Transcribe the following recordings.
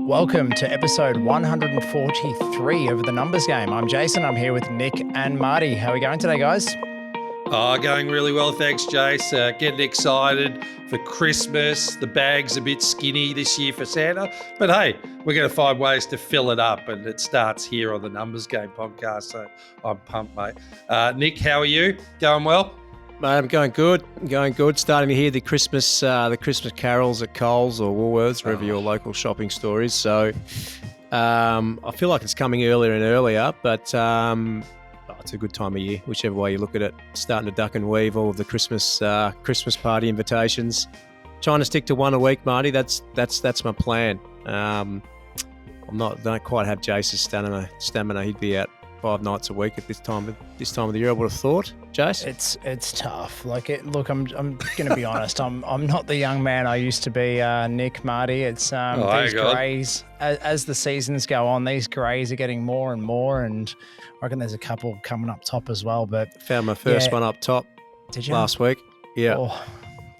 Welcome to episode 143 of The Numbers Game. I'm Jason. I'm here with Nick and Marty. How are we going today, guys? Going really well, thanks, Jace. Getting excited for Christmas. The bag's a bit skinny this year for Santa, but hey, we're going to find ways to fill it up, and it starts here on the Numbers Game podcast, so I'm pumped, mate. Nick, how are you? Going well? Mate, I'm going good. Starting to hear the Christmas carols at Coles or Woolworths, wherever your local shopping store is. So I feel like it's coming earlier and earlier, but it's a good time of year, whichever way you look at it. Starting to duck and weave all of the Christmas party invitations. Trying to stick to one a week, Marty. That's my plan. Don't quite have Jace's stamina. He'd be out 5 nights a week at this time of the year. I would have thought, Jace. It's tough. Look, I'm going to be honest. I'm not the young man I used to be. Nick, Marty. It's these greys as the seasons go on. These greys are getting more and more, and I reckon there's a couple coming up top as well. But found my first one up top. Did you? Last week? Yeah. Oh,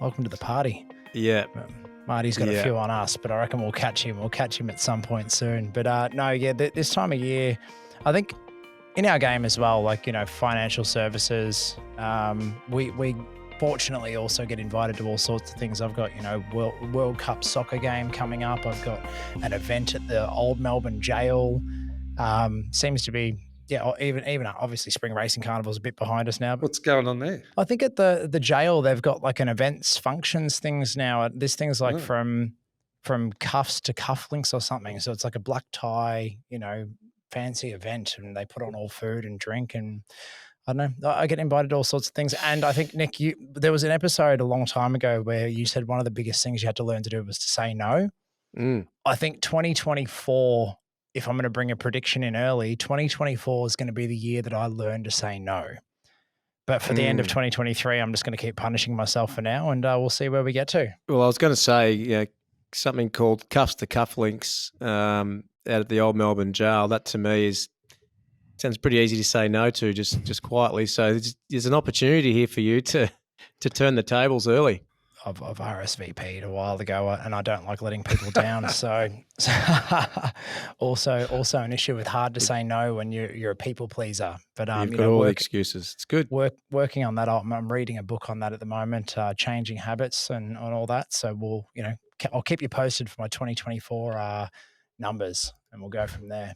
welcome to the party. Yeah. Marty's got a few on us, but I reckon we'll catch him. We'll catch him at some point soon. But this time of year, I think. In our game as well, financial services, we fortunately also get invited to all sorts of things. I've got, World Cup soccer game coming up. I've got an event at the Old Melbourne Jail. Seems to be, even obviously Spring Racing Carnival's a bit behind us now. But what's going on there? I think at the jail, they've got like an events functions things now. This thing's like from cuffs to cufflinks or something. So it's like a black tie, fancy event, and they put on all food and drink, and I don't know, I get invited to all sorts of things. And I think, Nick, there was an episode a long time ago where you said one of the biggest things you had to learn to do was to say no. I think 2024, if I'm going to bring a prediction in early, 2024 is going to be the year that I learn to say no. But for the end of 2023, I'm just going to keep punishing myself for now, and we'll see where we get to. Well, I was going to say something called cuffs to cufflinks out at the Old Melbourne Jail. That to me sounds pretty easy to say no to, just quietly. So there's an opportunity here for you to turn the tables early. I've RSVP'd a while ago, and I don't like letting people down. So also an issue with hard to say no when you're a people pleaser. But you've got all the excuses. It's good. Working on that. I'm reading a book on that at the moment, changing habits and all that. So I'll keep you posted for my 2024 numbers, and we'll go from there.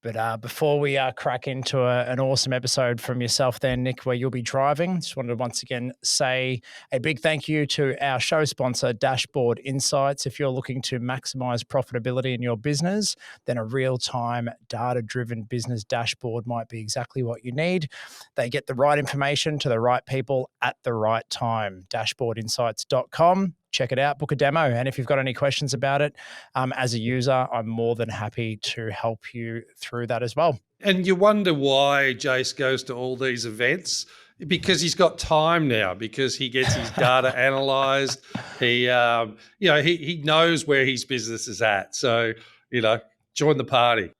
But before we crack into an awesome episode from yourself there, Nick, where you'll be driving, just wanted to once again say a big thank you to our show sponsor, Dashboard Insights. If you're looking to maximize profitability in your business, then a real-time, data-driven business dashboard might be exactly what you need. They get the right information to the right people at the right time. Dashboardinsights.com. Check it out, book a demo. And if you've got any questions about it, as a user, I'm more than happy to help you through that as well. And you wonder why Jace goes to all these events, because he's got time now, because he gets his data analysed. He knows where his business is at. So, join the party.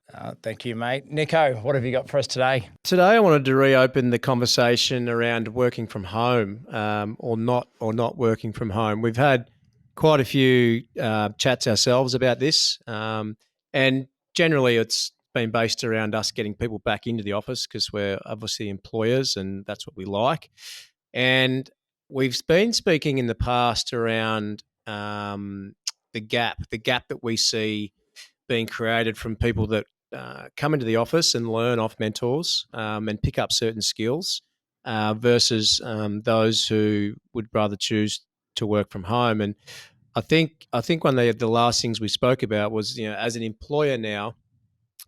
Thank you, mate. Nico, what have you got for us today? Today, I wanted to reopen the conversation around working from home, or not working from home. We've had quite a few chats ourselves about this, and generally it's been based around us getting people back into the office because we're obviously employers and that's what we like. And we've been speaking in the past around the gap that we see being created from people that come into the office and learn off mentors and pick up certain skills versus those who would rather choose to work from home. And I think one of the last things we spoke about was, as an employer now,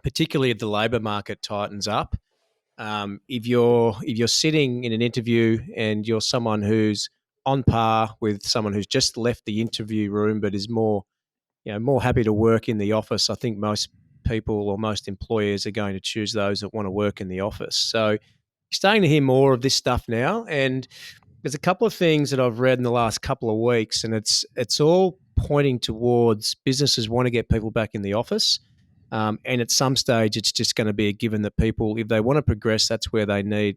particularly if the labour market tightens up, if you're sitting in an interview and you're someone who's on par with someone who's just left the interview room but is more happy to work in the office, I think most people or most employers are going to choose those that want to work in the office. So you're starting to hear more of this stuff now, and there's a couple of things that I've read in the last couple of weeks, and it's all pointing towards businesses want to get people back in the office, and at some stage it's just going to be a given that people, if they want to progress, that's where they need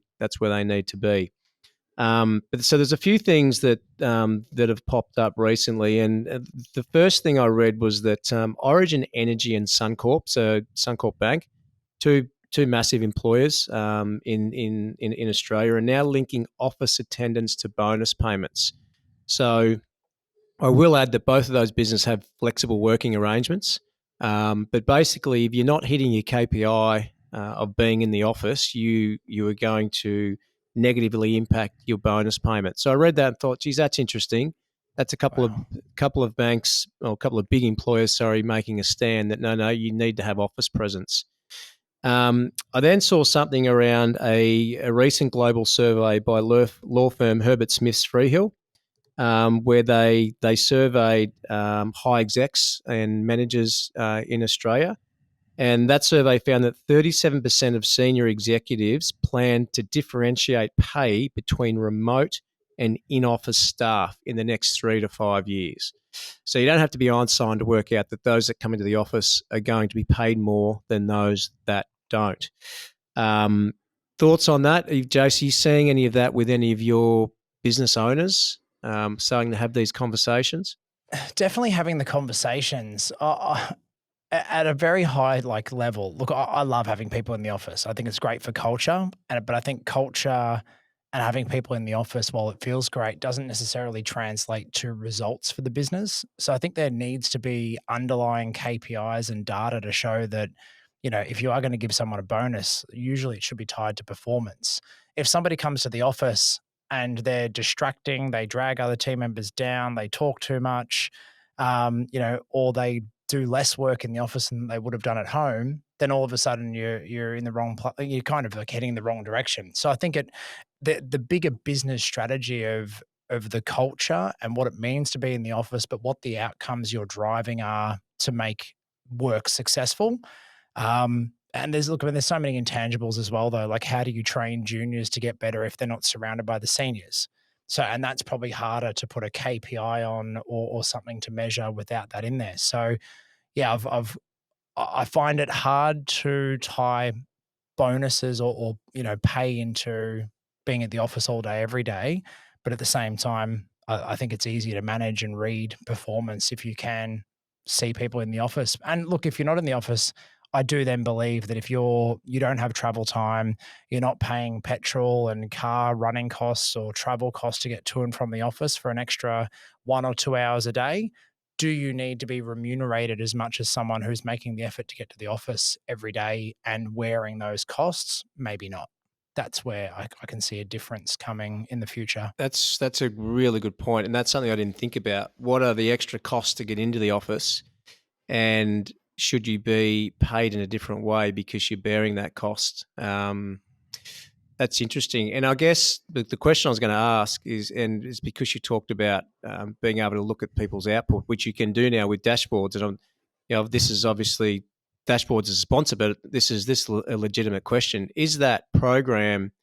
to be. But so there's a few things that that have popped up recently, and the first thing I read was that Origin Energy and Suncorp, so Suncorp Bank, two massive employers in Australia, are now linking office attendance to bonus payments. So I will add that both of those businesses have flexible working arrangements, but basically, if you're not hitting your KPI of being in the office, you are going to negatively impact your bonus payment. So I read that and thought, geez, that's interesting. That's a couple of banks, or a couple of big employers, making a stand that no, you need to have office presence. I then saw something around a recent global survey by law firm Herbert Smith's Freehill, where they surveyed high execs and managers in Australia. And that survey found that 37% of senior executives plan to differentiate pay between remote and in-office staff in the next 3 to 5 years. So you don't have to be Einstein to work out that those that come into the office are going to be paid more than those that don't. Thoughts on that? Jace, are you seeing any of that with any of your business owners starting to have these conversations? Definitely having the conversations. At a very high level. Look, I love having people in the office. I think it's great for culture, but I think culture and having people in the office, while it feels great, doesn't necessarily translate to results for the business. So I think there needs to be underlying KPIs and data to show that, if you are going to give someone a bonus, usually it should be tied to performance. If somebody comes to the office and they're distracting, they drag other team members down, they talk too much, or they do less work in the office than they would have done at home, then all of a sudden you're in the wrong you're kind of heading in the wrong direction. So I think the bigger business strategy of the culture and what it means to be in the office, but what the outcomes you're driving are to make work successful. And there's so many intangibles as well, though. Like, how do you train juniors to get better if they're not surrounded by the seniors? So, and that's probably harder to put a KPI on or something to measure without that in there. So, yeah, I find it hard to tie bonuses or pay into being at the office all day every day, but at the same time, I think it's easier to manage and read performance if you can see people in the office. And look, if you're not in the office, I do then believe that if you don't have travel time, you're not paying petrol and car running costs or travel costs to get to and from the office for an extra 1 or 2 hours a day, do you need to be remunerated as much as someone who's making the effort to get to the office every day and wearing those costs? Maybe not. That's where I can see a difference coming in the future. That's a really good point, and that's something I didn't think about. What are the extra costs to get into the office, and should you be paid in a different way because you're bearing that cost? That's interesting. And I guess the question I was going to ask is because you talked about being able to look at people's output, which you can do now with dashboards. And this is obviously dashboards as a sponsor, but this is a legitimate question. Is that program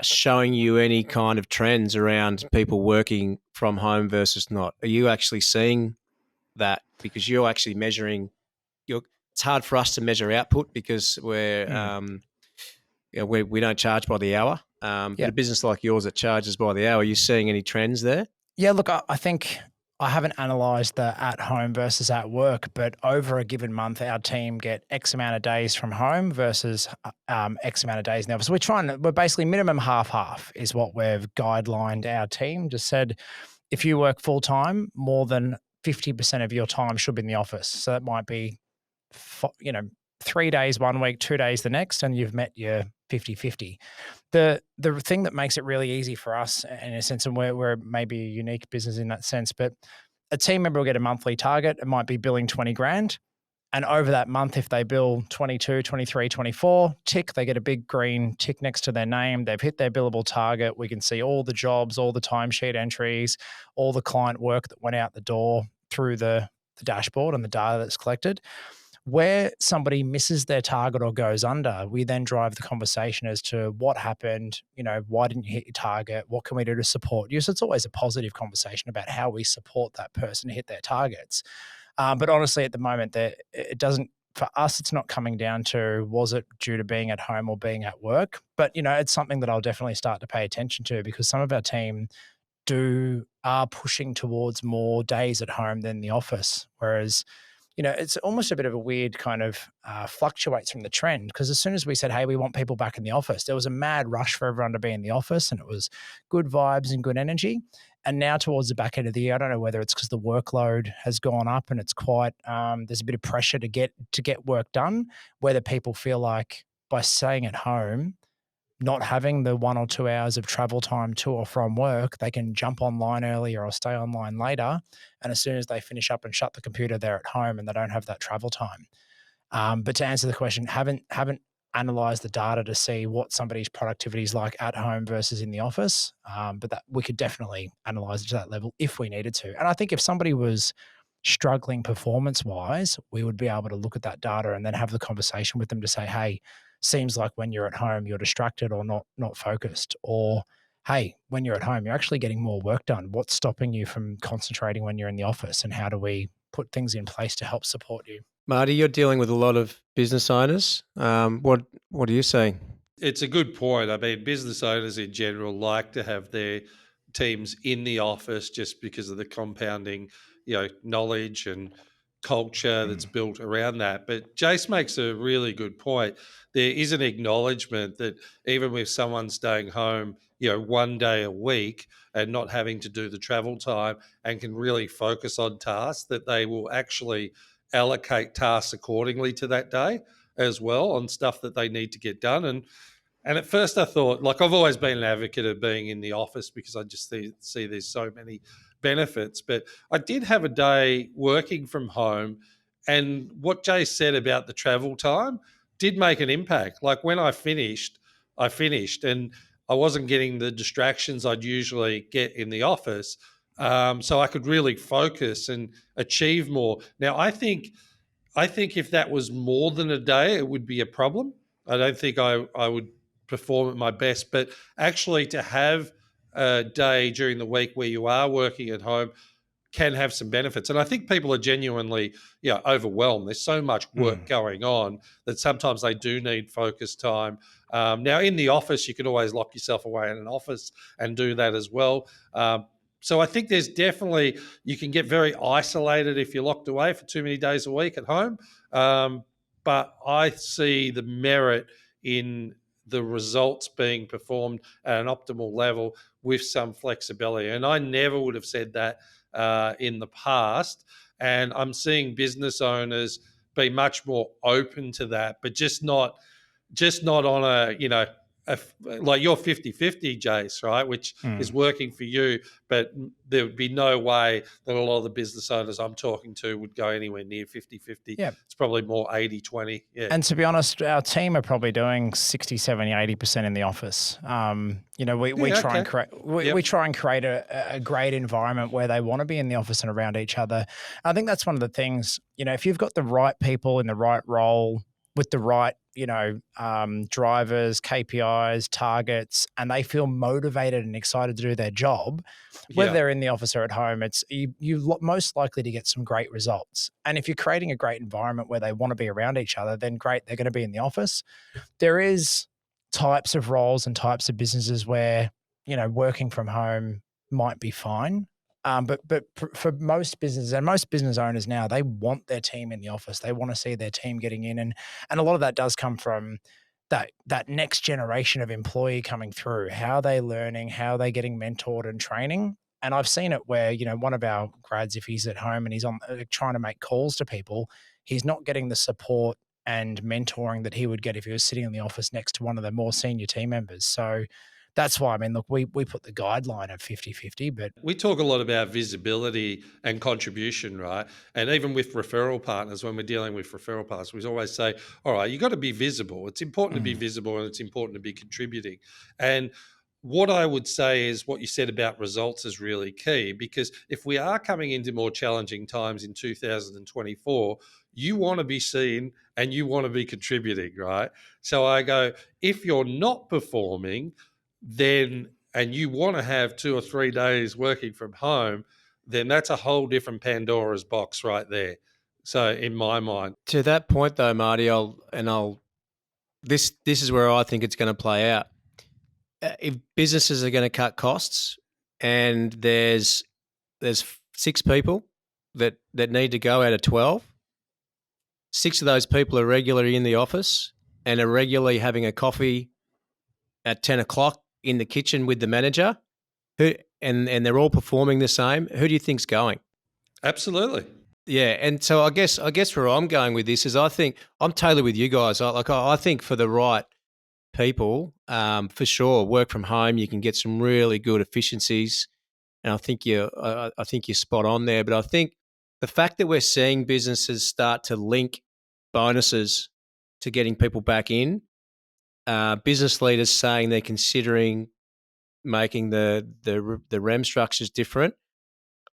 showing you any kind of trends around people working from home versus not? Are you actually seeing that? Because you're actually measuring. It's hard for us to measure output because we don't charge by the hour. But a business like yours that charges by the hour, are you seeing any trends there? Yeah, look, I think I haven't analysed the at home versus at work, but over a given month, our team get X amount of days from home versus X amount of days in the office. We're basically minimum half is what we've guidelined our team. Just said, if you work full time, more than 50% of your time should be in the office. So that might be 3 days one week, 2 days the next, and you've met your 50-50. The thing that makes it really easy for us, in a sense, and we're maybe a unique business in that sense, but a team member will get a monthly target. It might be billing 20 grand. And over that month, if they bill 22, 23, 24, tick, they get a big green tick next to their name. They've hit their billable target. We can see all the jobs, all the timesheet entries, all the client work that went out the door through the dashboard and the data that's collected. Where somebody misses their target or goes under, we then drive the conversation as to what happened, why didn't you hit your target? What can we do to support you? So it's always a positive conversation about how we support that person to hit their targets. But honestly, at the moment, it doesn't for us, it's not coming down to was it due to being at home or being at work, but it's something that I'll definitely start to pay attention to, because some of our team are pushing towards more days at home than the office, whereas it's almost a bit of a weird kind of fluctuates from the trend, because as soon as we said, hey, we want people back in the office, there was a mad rush for everyone to be in the office, and it was good vibes and good energy. And now towards the back end of the year, I don't know whether it's because the workload has gone up and it's quite there's a bit of pressure to get work done, whether people feel like by staying at home, not having the 1 or 2 hours of travel time to or from work, they can jump online earlier or stay online later. And as soon as they finish up and shut the computer, they're at home and they don't have that travel time. But to answer the question, haven't analyzed the data to see what somebody's productivity is like at home versus in the office. But that we could definitely analyze it to that level if we needed to. And I think if somebody was struggling performance-wise, we would be able to look at that data and then have the conversation with them to say, hey, seems like when you're at home, you're distracted or not focused, or hey, when you're at home, you're actually getting more work done. What's stopping you from concentrating when you're in the office, and how do we put things in place to help support you? Marty, you're dealing with a lot of business owners. What are you saying? It's a good point. I mean, business owners in general like to have their teams in the office just because of the compounding, knowledge and culture that's built around that. But Jace makes a really good point. There is an acknowledgement that even with someone staying home, 1 day a week and not having to do the travel time and can really focus on tasks, that they will actually allocate tasks accordingly to that day as well on stuff that they need to get done. And at first I thought, like, I've always been an advocate of being in the office because I just see there's so many benefits. But I did have a day working from home, and what Jay said about the travel time did make an impact. Like, when I finished, and I wasn't getting the distractions I'd usually get in the office. So I could really focus and achieve more. Now, I think if that was more than a day, it would be a problem. I don't think I would perform at my best, but actually to have a day during the week where you are working at home can have some benefits. And I think people are genuinely, overwhelmed. There's so much work going on that sometimes they do need focus time. Now, in the office, you can always lock yourself away in an office and do that as well. So I think there's definitely, you can get very isolated if you're locked away for too many days a week at home. But I see the merit in the results being performed at an optimal level with some flexibility. And I never would have said that in the past. And I'm seeing business owners be much more open to that, but just not on like you're 50-50, Jace, right? Which is working for you, but there would be no way that a lot of the business owners I'm talking to would go anywhere near 50-50. Yeah. It's probably more 80-20. Yeah. And to be honest, our team are probably doing 60, 70, 80% in the office. We try and create a great environment where they want to be in the office and around each other. I think that's one of the things, if you've got the right people in the right role with the right, drivers, KPIs, targets, and they feel motivated and excited to do their job, whether they're in the office or at home, you're most likely to get some great results. And if you're creating a great environment where they want to be around each other, then great, they're going to be in the office. There is types of roles and types of businesses where, working from home might be fine. But for most businesses and most business owners now, they want their team in the office. They want to see their team getting in. And a lot of that does come from that next generation of employee coming through. How are they learning? How are they getting mentored and training? And I've seen it where, one of our grads, if he's at home and he's on trying to make calls to people, he's not getting the support and mentoring that he would get if he was sitting in the office next to one of the more senior team members. So that's why, look, we put the guideline of 50-50, but we talk a lot about visibility and contribution, right? And even with referral partners, when we're dealing with referral partners, we always say, all right, you got to be visible. It's important to be visible, and it's important to be contributing. And what I would say is what you said about results is really key, because if we are coming into more challenging times in 2024, you want to be seen and you want to be contributing, right? So I go, if you're not performing, then, and you want to have 2 or 3 days working from home, then that's a whole different Pandora's box right there. So in my mind, To that point, though, Marty, this is where I think it's going to play out. If businesses are going to cut costs, and there's 6 people that need to go out of 12, 6 of those people are regularly in the office and are regularly having a coffee at 10 o'clock in the kitchen with the manager, and they're all performing the same. Who do you think's going? absolutely. Yeah, and so I guess where I'm going with this is I think I'm totally with you guys. I think for the right people, for sure, work from home, you can get some really good efficiencies, and I think you're spot on there. But I think the fact that we're seeing businesses start to link bonuses to getting people back in, business leaders saying they're considering making the REM structures different.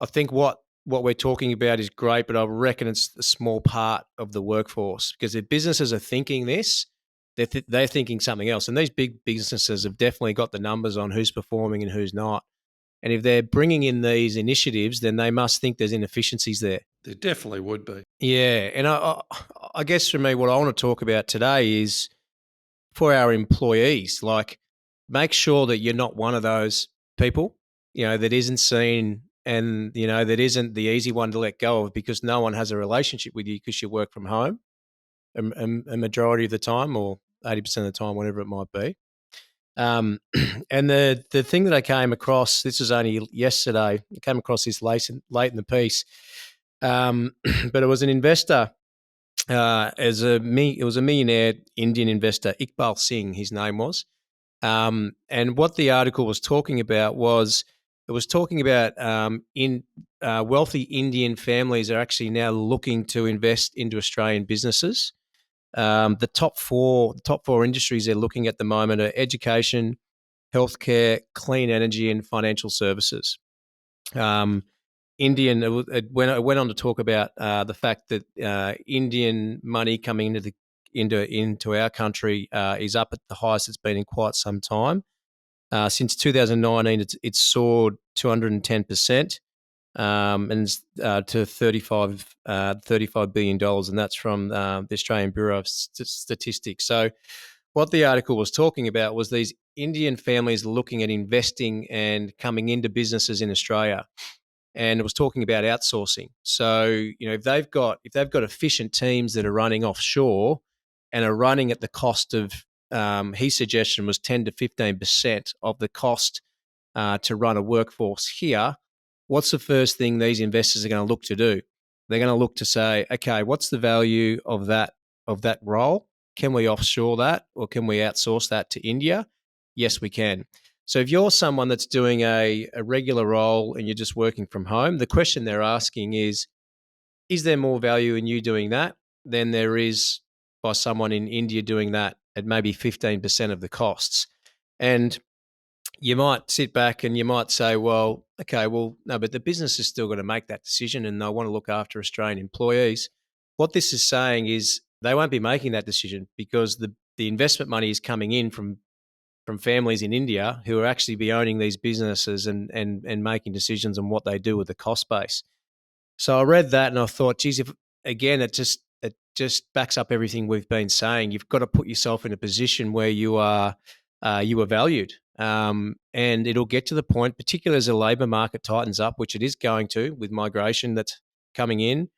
I think what we're talking about is great, but I reckon it's a small part of the workforce, because if businesses are thinking this, they're thinking something else. And these big businesses have definitely got the numbers on who's performing and who's not. And if they're bringing in these initiatives, then they must think there's inefficiencies there. There definitely would be. Yeah, and I guess for me, what I want to talk about today is for our employees, like, make sure that you're not one of those people, that isn't seen and, that isn't the easy one to let go of because no one has a relationship with you because you work from home a majority of the time, or 80% of the time, whatever it might be. And the thing that I came across, this was only yesterday, I came across this late in the piece, but it was an investor, it was a millionaire Indian investor, Iqbal Singh, his name was. And what the article was talking about was, it was talking about wealthy Indian families are actually now looking to invest into Australian businesses. The top four industries they're looking at the moment are education, healthcare, clean energy, and financial services. It went on to talk about the fact that Indian money coming into our country is up at the highest it's been in quite some time. Since 2019, it's soared 210%, and to $35 billion, and that's from the Australian Bureau of Statistics. So what the article was talking about was these Indian families looking at investing and coming into businesses in Australia. And it was talking about outsourcing. So, if they've got efficient teams that are running offshore and are running at the cost of, his suggestion was 10 to 15% of the cost to run a workforce here, what's the first thing these investors are going to look to do? They're going to look to say, okay, what's the value of that role? Can we offshore that, or can we outsource that to India? Yes, we can. So if you're someone that's doing a regular role and you're just working from home, the question they're asking is there more value in you doing that than there is by someone in India doing that at maybe 15% of the costs? And you might sit back and you might say, well, okay, well, no, but the business is still going to make that decision and they want to look after Australian employees. What this is saying is they won't be making that decision because the investment money is coming in from families in India who are actually be owning these businesses and making decisions on what they do with the cost base. So I read that and I thought, geez, it just backs up everything we've been saying. You've got to put yourself in a position where you are valued, and it'll get to the point, particularly as the labour market tightens up, which it is going to with migration that's coming in.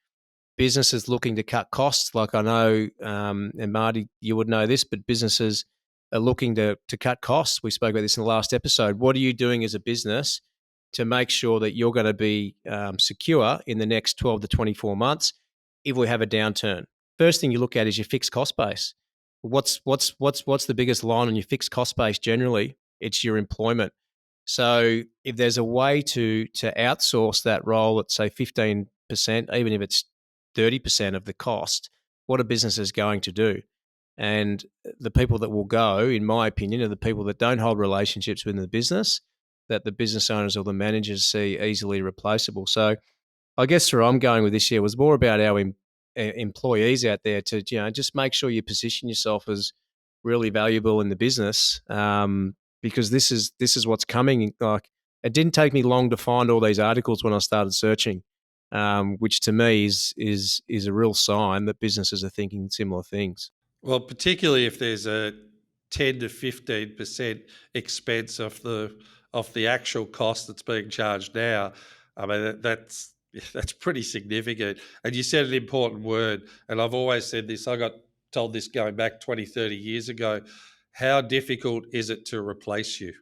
Businesses looking to cut costs, like I know, and Marty, you would know this, but businesses are looking to cut costs. We spoke about this in the last episode. What are you doing as a business to make sure that you're going to be secure in the next 12 to 24 months if we have a downturn? First thing you look at is your fixed cost base. What's the biggest line on your fixed cost base generally? It's your employment. So if there's a way to outsource that role at, say, 15%, even if it's 30% of the cost, what are businesses going to do? And the people that will go, in my opinion, are the people that don't hold relationships within the business, that the business owners or the managers see easily replaceable. So I guess where I'm going with this year was more about our employees out there to, just make sure you position yourself as really valuable in the business, because this is what's coming. Like, it didn't take me long to find all these articles when I started searching. which to me is a real sign that businesses are thinking similar things. Well, particularly if there's a 10 to 15% expense of the actual cost that's being charged now. I mean, that's pretty significant. And you said an important word, and I've always said this. I got told this going back 20, 30 years ago. How difficult is it to replace you?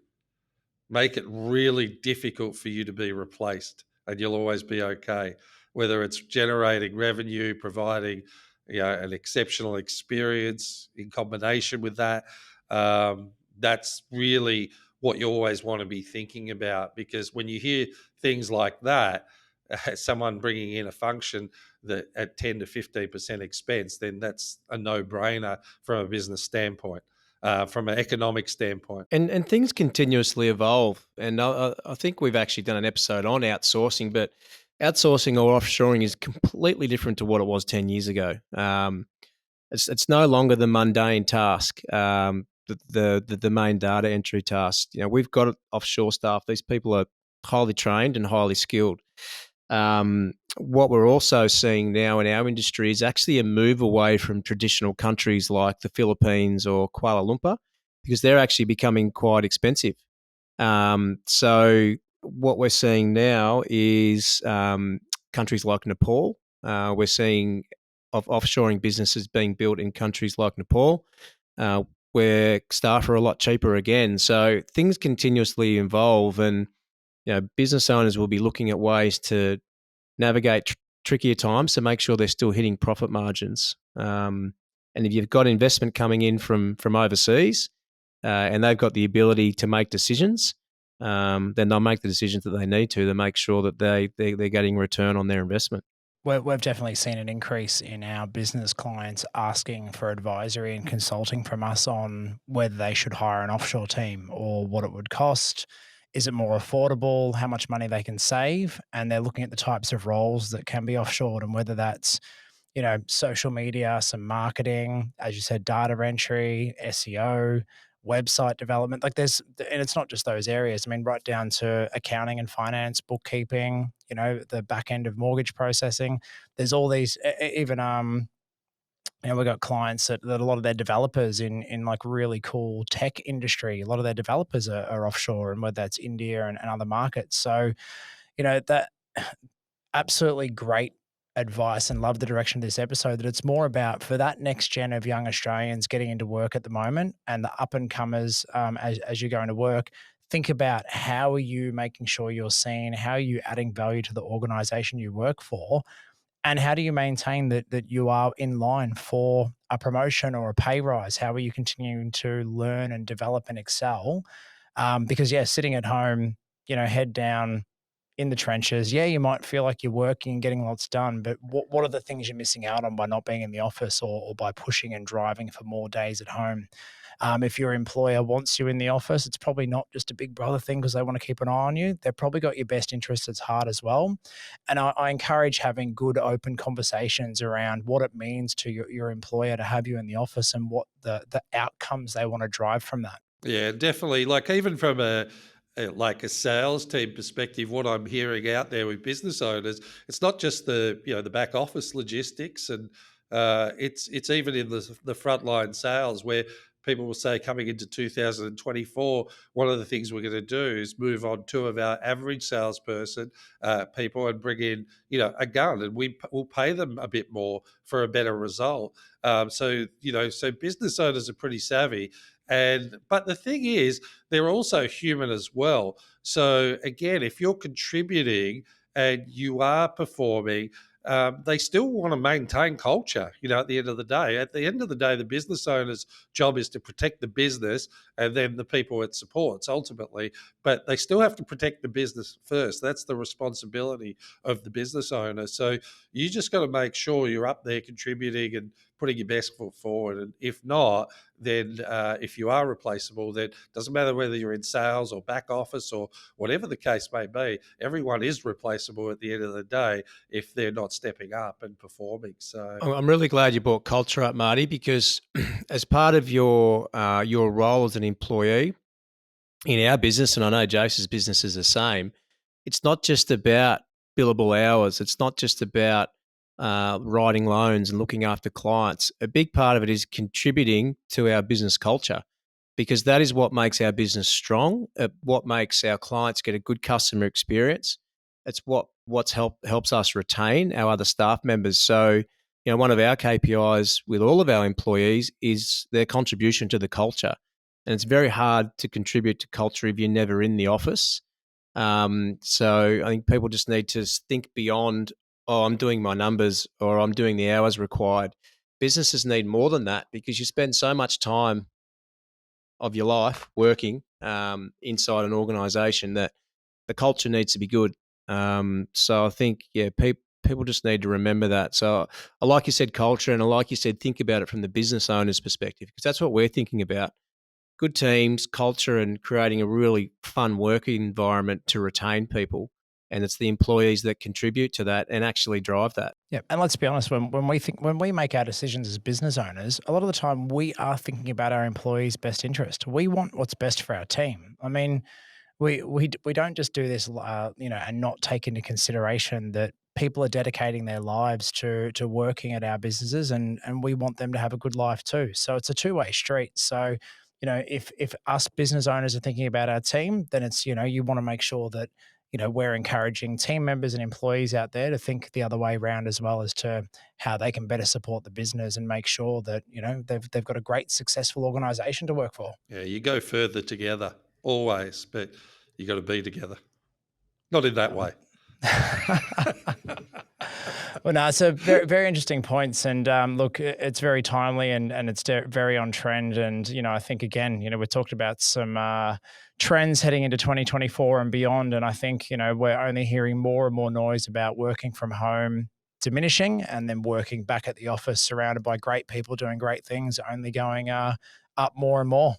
Make it really difficult for you to be replaced, and you'll always be okay. Whether it's generating revenue, providing an exceptional experience in combination with that, that's really what you always want to be thinking about. Because when you hear things like that, someone bringing in a function that at 10 to 15% expense, then that's a no-brainer from a business standpoint. From an economic standpoint. And things continuously evolve. And I think we've actually done an episode on outsourcing, but outsourcing or offshoring is completely different to what it was 10 years ago. It's no longer the mundane task, the main data entry task. We've got offshore staff. These people are highly trained and highly skilled. What we're also seeing now in our industry is actually a move away from traditional countries like the Philippines or Kuala Lumpur, because they're actually becoming quite expensive. So what we're seeing now is countries like Nepal. We're seeing offshoring businesses being built in countries like Nepal, where staff are a lot cheaper again. So things continuously evolve, and business owners will be looking at ways to navigate trickier times to make sure they're still hitting profit margins. And if you've got investment coming in from overseas, and they've got the ability to make decisions, then they'll make the decisions that they need to make sure that they're getting return on their investment. We've definitely seen an increase in our business clients asking for advisory and consulting from us on whether they should hire an offshore team or what it would cost. Is it more affordable? How much money they can save? And they're looking at the types of roles that can be offshored, and whether that's, social media, some marketing, as you said, data entry, SEO, website development. And it's not just those areas. I mean, right down to accounting and finance, bookkeeping, the back end of mortgage processing. There's all these, even, we've got clients that a lot of their developers in like really cool tech industry, a lot of their developers are offshore, and whether that's India and other markets. So, that absolutely great advice, and love the direction of this episode, that it's more about for that next gen of young Australians getting into work at the moment and the up and comers, as you're going to work. Think about how are you making sure you're seen, how are you adding value to the organization you work for, and how do you maintain that you are in line for a promotion or a pay rise? How are you continuing to learn and develop and excel? Because sitting at home, head down in the trenches, you might feel like you're working and getting lots done, but what are the things you're missing out on by not being in the office, or by pushing and driving for more days at home? If your employer wants you in the office, it's probably not just a big brother thing because they want to keep an eye on you. They've probably got your best interests at heart as well. And I encourage having good, open conversations around what it means to your employer to have you in the office, and what the outcomes they want to drive from that. Yeah, definitely. Like even from a sales team perspective, what I'm hearing out there with business owners, it's not just the back office logistics, and it's even in the frontline sales, where people will say coming into 2024, one of the things we're going to do is move on two of our average salesperson people and bring in a gun, and we'll pay them a bit more for a better result. So business owners are pretty savvy. But the thing is, they're also human as well. So again, if you're contributing and you are performing, they still want to maintain culture. At the end of the day, the business owner's job is to protect the business, and then the people it supports ultimately. But they still have to protect the business first. That's the responsibility of the business owner. So you just got to make sure you're up there contributing and putting your best foot forward. And if not, then if you are replaceable, then it doesn't matter whether you're in sales or back office or whatever the case may be, everyone is replaceable at the end of the day if they're not stepping up and performing. So I'm really glad you brought culture up, Marty, because as part of your role as an employee in our business, and I know Jace's business is the same, it's not just about billable hours. It's not just about writing loans and looking after clients. A big part of it is contributing to our business culture, because that is what makes our business strong, what makes our clients get a good customer experience. It's what's helps us retain our other staff members. So, one of our KPIs with all of our employees is their contribution to the culture. And it's very hard to contribute to culture if you're never in the office. So I think people just need to think beyond, I'm doing my numbers or I'm doing the hours required. Businesses need more than that, because you spend so much time of your life working inside an organisation that the culture needs to be good. So I think, people just need to remember that. So I like you said culture, and I like you said think about it from the business owner's perspective, because that's what we're thinking about. Good teams, culture, and creating a really fun working environment to retain people. And it's the employees that contribute to that and actually drive that. Yeah, and let's be honest, when we make our decisions as business owners, a lot of the time we are thinking about our employees' best interest. We want what's best for our team. I mean, we don't just do this, and not take into consideration that people are dedicating their lives to working at our businesses, and we want them to have a good life too. So it's a two-way street. So, if us business owners are thinking about our team, then it's, you want to make sure that, we're encouraging team members and employees out there to think the other way around as well, as to how they can better support the business and make sure that, they've got a great, successful organization to work for. Yeah, you go further together always, but you got to be together. Not in that way. Well, no, it's a very, very interesting points, and look, it's very timely and it's very on trend. And I think again, we talked about some trends heading into 2024 and beyond, and I think we're only hearing more and more noise about working from home diminishing, and then working back at the office, surrounded by great people doing great things, only going up more and more.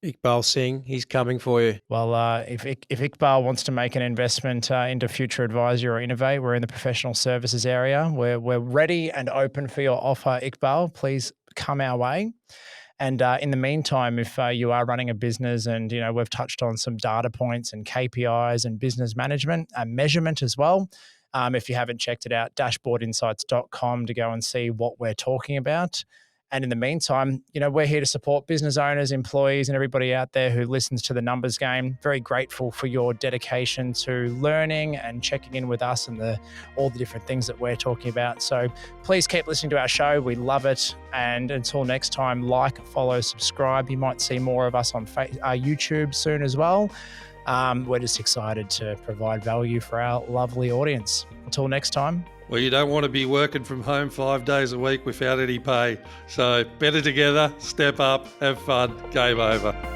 Iqbal Singh, he's coming for you. Well, if Iqbal wants to make an investment into Future Advisory or Innovate, we're in the professional services area. We're ready and open for your offer, Iqbal. Please come our way. And in the meantime, if you are running a business, and we've touched on some data points and KPIs and business management and measurement as well. If you haven't checked it out, dashboardinsights.com to go and see what we're talking about. And in the meantime, we're here to support business owners, employees, and everybody out there who listens to the Numbers Game. Very grateful for your dedication to learning and checking in with us and all the different things that we're talking about. So please keep listening to our show. We love it. And until next time, like, follow, subscribe. You might see more of us on YouTube soon as well. We're just excited to provide value for our lovely audience. Until next time. Well, you don't want to be working from home 5 days a week without any pay. So better together, step up, have fun, game over.